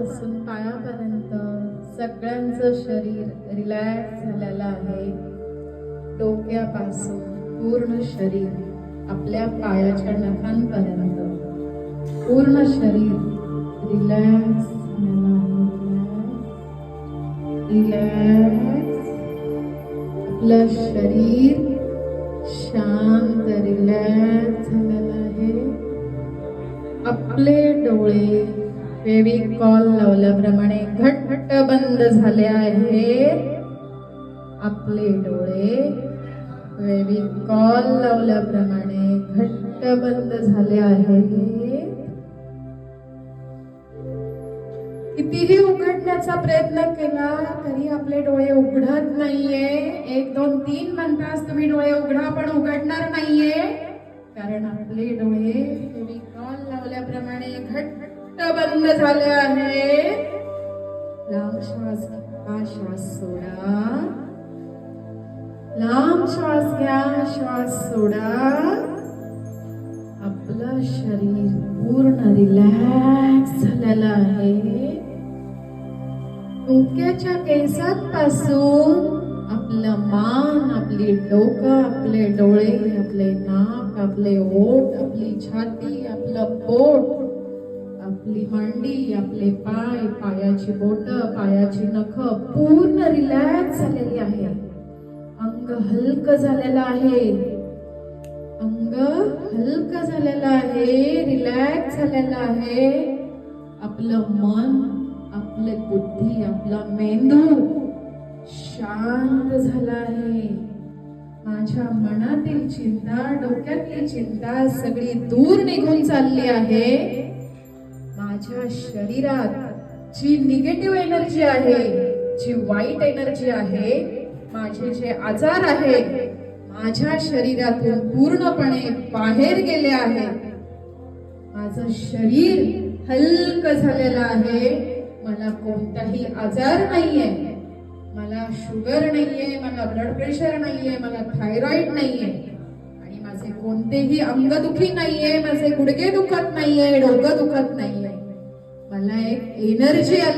पासून पायापर्यंत सगळ्यांचं शरीर रिलॅक्स झालेलं आहे. डोक्यापासून पूर्ण शरीर आपल्या पायाच्या नखांपर्यंत पूर्ण शरीर रिलॅक्स झालेलं आहे. रिलॅक्स. आपलं शरीर शांत रिलॅक्स झालेलं आहे. आपले डोळे फेविकॉल लावल्याप्रमाणे घट्ट बंद झाले आहेत. आपले डोळे फेविकॉल लावल्याप्रमाणे घट्ट बंद झाले आहेत. कितीही उघडण्याचा प्रयत्न केला तरी आपले डोळे उघडत नाहीये. 1 2 3 म्हणताच तुम्ही डोळे उघडा पण उघडणार नाहीये, कारण आपले डोळे फेविकॉल लावल्याप्रमाणे घट्ट बंद झाले आहेत. लांब श्वास घ्या, श्वास सोडा. लांब श्वास घ्या, श्वास सोडा. आपलं शरीर पूर्ण रिलॅक्स झालेलं आहे. डोक्याच्या केसांपासून आपलं मान, आपली डोकं, आपले डोळे, आपले नाक, आपले ओठ, आपली छाती, आपलं पोट, आपली मांडी, आपले पाय, पायाची बोटं, पायाची नखं पूर्ण रिलॅक्स झालेली आहे. अंग हलकं झालेलं आहे. अंग हलकं झालेलं आहे, रिलॅक्स झालेलं आहे. आपलं मन, आपली बुद्धी, आपला मेंदू शांत झाला आहे. माझ्या मनातील चिंता, डोक्यातली चिंता सगळी दूर निघून चालली आहे. माझ्या शरीरात जी निगेटिव्ह एनर्जी आहे, जी वाईट एनर्जी आहे, माझे जे आजार आहेत, माझ्या शरीरातून पूर्णपणे बाहेर गेले आहेत. माझं शरीर हलकं झालेलं आहे. मला कोणताही आजार नाहीये. मला शुगर नाहीये, मला ब्लड प्रेशर नाहीये, मला थायरॉइड नाहीये, आणि माझे कोणतेही अंगदुखी नाहीये, माझे गुडघे दुखत नाहीये, डोकं दुखत नाहीये. मला एक एनर्जी आली.